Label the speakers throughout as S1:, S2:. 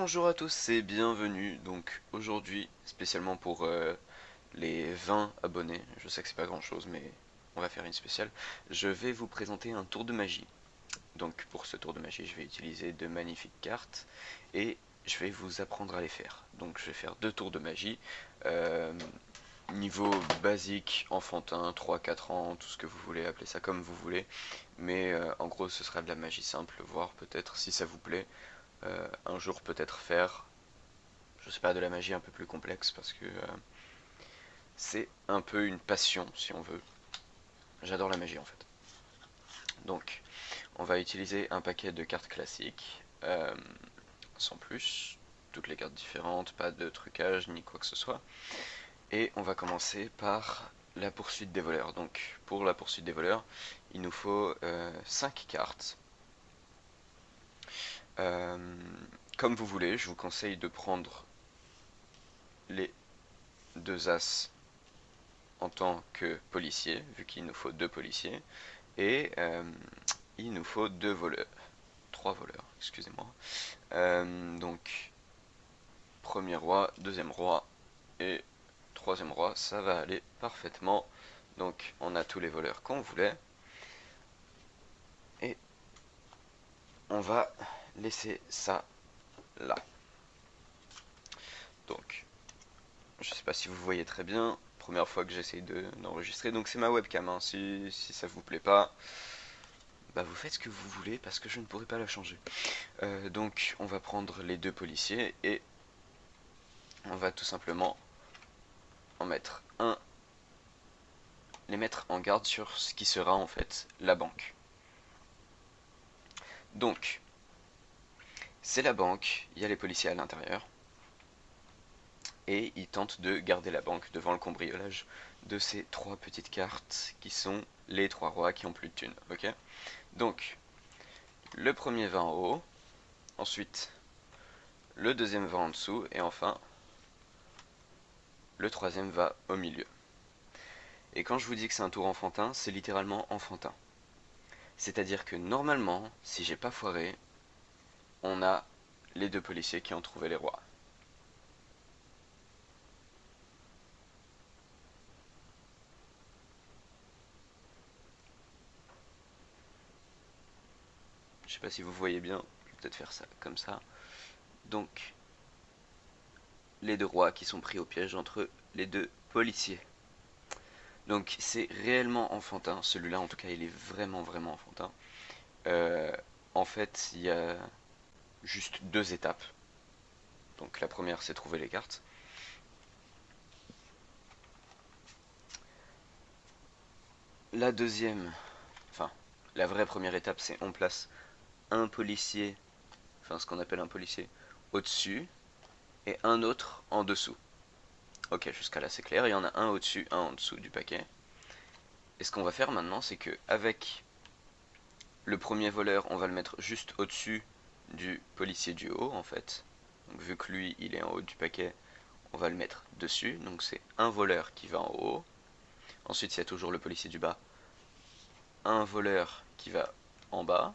S1: Bonjour à tous et bienvenue. Donc aujourd'hui, spécialement pour les 20 abonnés, je sais que c'est pas grand chose mais on va faire une spéciale, je vais vous présenter un tour de magie. Donc pour ce tour de magie, je vais utiliser de magnifiques cartes et je vais vous apprendre à les faire. Donc je vais faire deux tours de magie, euh, niveau basique, enfantin, 3-4 ans, tout ce que vous voulez, appelez ça comme vous voulez. Mais en gros ce sera de la magie simple, voire peut-être si ça vous plaît un jour peut-être faire, je sais pas, de la magie un peu plus complexe parce que c'est un peu une passion si on veut. J'adore la magie en fait. Donc, on va utiliser un paquet de cartes classiques, sans plus, toutes les cartes différentes, pas de trucage ni quoi que ce soit. Et on va commencer par la poursuite des voleurs. Donc, pour la poursuite des voleurs, il nous faut 5 cartes. Euh, Comme vous voulez, je vous conseille de prendre les deux as en tant que policier, vu qu'il nous faut deux policiers, et il nous faut deux voleurs, trois voleurs, excusez-moi. Donc, premier roi, deuxième roi et troisième roi, ça va aller parfaitement. Donc, on a tous les voleurs qu'on voulait, et on va laisser ça là. Donc, je sais pas si vous voyez très bien, première fois que j'essaye d'enregistrer, donc c'est ma webcam, hein. Si ça vous plaît pas, bah vous faites ce que vous voulez parce que je ne pourrai pas la changer. Donc on va prendre les deux policiers et on va tout simplement en mettre un, les mettre en garde sur ce qui sera en fait la banque. Donc c'est la banque, il y a les policiers à l'intérieur et ils tentent de garder la banque devant le cambriolage de ces trois petites cartes qui sont les trois rois qui ont plus de thunes. Ok. Donc le premier va en haut, ensuite le deuxième va en dessous et enfin le troisième va au milieu. Et quand je vous dis que c'est un tour enfantin, c'est littéralement enfantin. C'est-à-dire que normalement, si j'ai pas foiré, on a les deux policiers qui ont trouvé les rois. Je sais pas si vous voyez bien, je vais peut-être faire ça comme ça. Donc, les deux rois qui sont pris au piège entre les deux policiers. Donc c'est réellement enfantin, celui-là en tout cas il est vraiment enfantin. Euh, En fait il y a juste deux étapes. Donc la première c'est trouver les cartes. La deuxième, enfin la vraie première étape c'est on place un policier, enfin ce qu'on appelle un policier, au-dessus et un autre en dessous. Ok, jusqu'à là c'est clair, il y en a un au-dessus, un en dessous du paquet. Et ce qu'on va faire maintenant, c'est que avec le premier voleur, on va le mettre juste au-dessus du policier du haut, en fait. Donc vu que lui, il est en haut du paquet, on va le mettre dessus. Donc c'est un voleur qui va en haut. Ensuite, il y a toujours le policier du bas. Un voleur qui va en bas.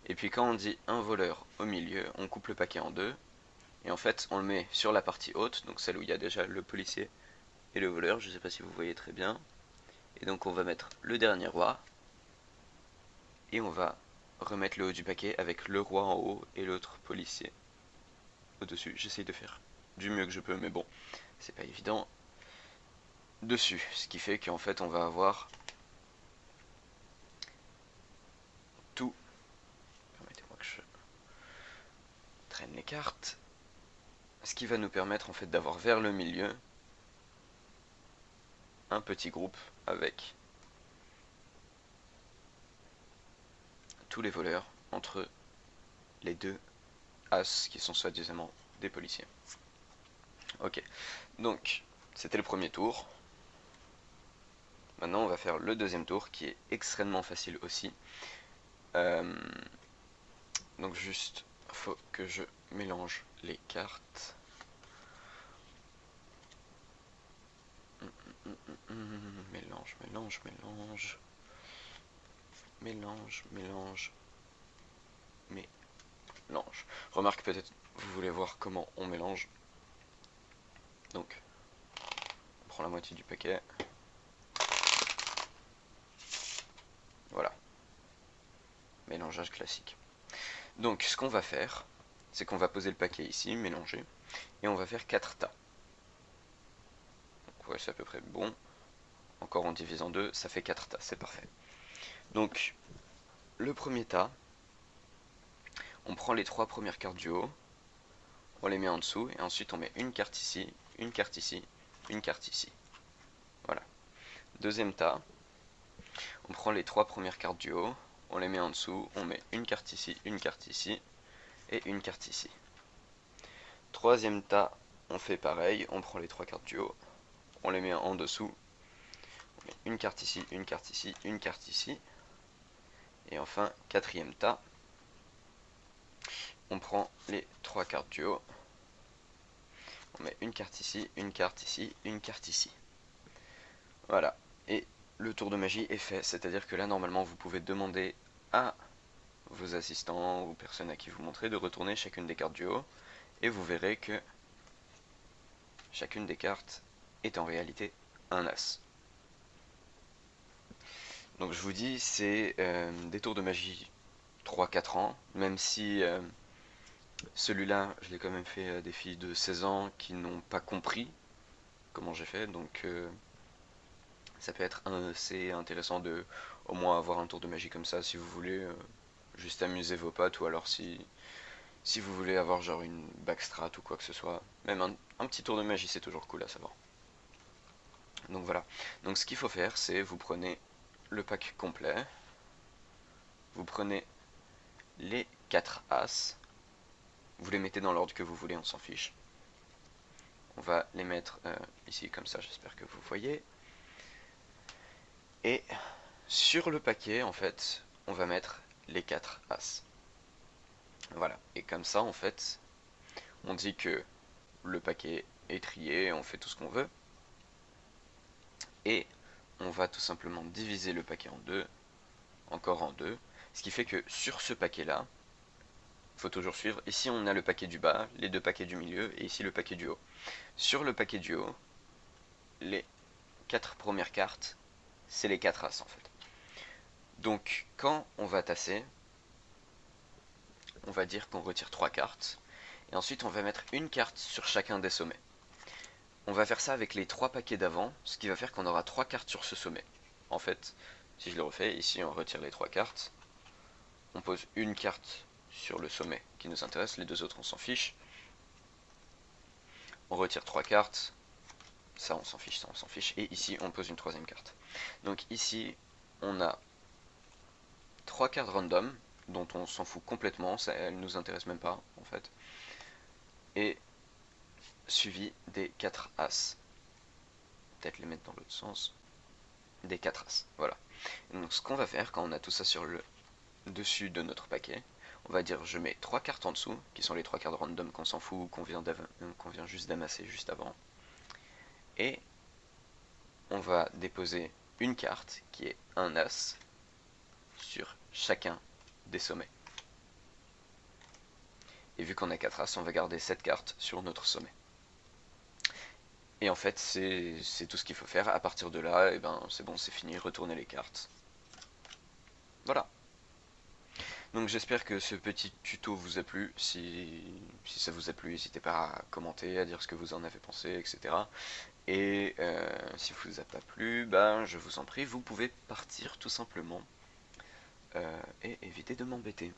S1: Et puis quand on dit un voleur au milieu, on coupe le paquet en deux. Et en fait, on le met sur la partie haute, donc celle où il y a déjà le policier et le voleur. Je ne sais pas si vous voyez très bien. Et donc on va mettre le dernier roi. Et on va remettre le haut du paquet avec le roi en haut et l'autre policier au-dessus. J'essaye de faire du mieux que je peux, mais bon, c'est pas évident. Dessus, ce qui fait qu'en fait on va avoir tout. Permettez-moi que je traîne les cartes. Ce qui va nous permettre en fait d'avoir vers le milieu un petit groupe avec tous les voleurs entre les deux as qui sont soi-disant des policiers. Ok, donc c'était le premier tour. Maintenant on va faire le deuxième tour qui est extrêmement facile aussi. Euh, donc juste, faut que je mélange les cartes. Mélange, mélange, mélange. Mélange, mélange. Mélange. mélange. Remarque, peut-être vous voulez voir comment on mélange. Donc, on prend la moitié du paquet. Voilà. Mélangeage classique. Donc, ce qu'on va faire, c'est qu'on va poser le paquet ici, mélanger, et on va faire 4 tas. Donc, ouais, c'est à peu près bon. Encore on divise en deux, ça fait 4 tas, c'est parfait. Donc, le premier tas, on prend les 3 premières cartes du haut, on les met en dessous, et ensuite on met une carte ici, une carte ici, une carte ici. Voilà. Deuxième tas, on prend les 3 premières cartes du haut, on les met en dessous, on met une carte ici, et une carte ici. Troisième tas, on fait pareil, on prend les 3 cartes du haut, on les met en dessous, on met une carte ici, une carte ici, une carte ici. Et enfin, quatrième tas, on prend les 3 cartes du haut, on met une carte ici, une carte ici, une carte ici. Voilà, et le tour de magie est fait, c'est-à-dire que là, normalement, vous pouvez demander à vos assistants ou personnes à qui vous montrez de retourner chacune des cartes du haut, et vous verrez que chacune des cartes est en réalité un as. Donc je vous dis, c'est des tours de magie 3-4 ans, même si celui-là, je l'ai quand même fait à des filles de 16 ans qui n'ont pas compris comment j'ai fait, donc ça peut être assez intéressant de au moins avoir un tour de magie comme ça si vous voulez juste amuser vos potes, ou alors si vous voulez avoir genre une backstrat ou quoi que ce soit. Même un petit tour de magie, c'est toujours cool à savoir. Donc voilà. Donc ce qu'il faut faire, c'est vous prenez le pack complet, vous prenez les 4 as, vous les mettez dans l'ordre que vous voulez, on s'en fiche. On va les mettre ici comme ça, j'espère que vous voyez. Et sur le paquet, en fait, on va mettre les 4 as. Voilà. Et comme ça, en fait, on dit que le paquet est trié, on fait tout ce qu'on veut. Et on va tout simplement diviser le paquet en deux, encore en deux. Ce qui fait que sur ce paquet-là, il faut toujours suivre. Ici, on a le paquet du bas, les 2 paquets du milieu, et ici le paquet du haut. Sur le paquet du haut, les 4 premières cartes, c'est les 4 as en fait. Donc, quand on va tasser, on va dire qu'on retire 3 cartes, et ensuite on va mettre une carte sur chacun des sommets. On va faire ça avec les 3 paquets d'avant, ce qui va faire qu'on aura 3 cartes sur ce sommet. En fait, si je le refais, ici on retire les 3 cartes, on pose une carte sur le sommet qui nous intéresse, les 2 autres on s'en fiche. On retire 3 cartes, ça on s'en fiche, ça on s'en fiche, et ici on pose une 3ème carte. Donc ici on a 3 cartes random, dont on s'en fout complètement, ça, elles nous intéressent même pas en fait, et suivi des 4 as. Peut-être les mettre dans l'autre sens. Des 4 as, voilà. Et donc ce qu'on va faire quand on a tout ça sur le dessus de notre paquet, on va dire je mets 3 cartes en dessous, qui sont les 3 cartes random qu'on s'en fout, qu'on vient juste d'amasser juste avant, et on va déposer une carte qui est un as sur chacun des sommets. Et vu qu'on a 4 as, on va garder cette carte sur notre sommet. Et en fait, c'est tout ce qu'il faut faire. À partir de là, et ben, c'est bon, c'est fini, retournez les cartes. Voilà. Donc j'espère que ce petit tuto vous a plu. Si ça vous a plu, n'hésitez pas à commenter, à dire ce que vous en avez pensé, etc. Et si vous a pas plu, ben, je vous en prie, vous pouvez partir tout simplement. Et éviter de m'embêter.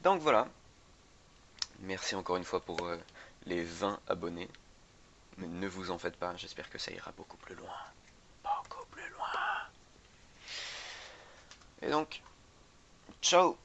S1: Donc voilà. Merci encore une fois pour les 20 abonnés. Mais ne vous en faites pas, j'espère que ça ira beaucoup plus loin. Beaucoup plus loin. Et donc, ciao!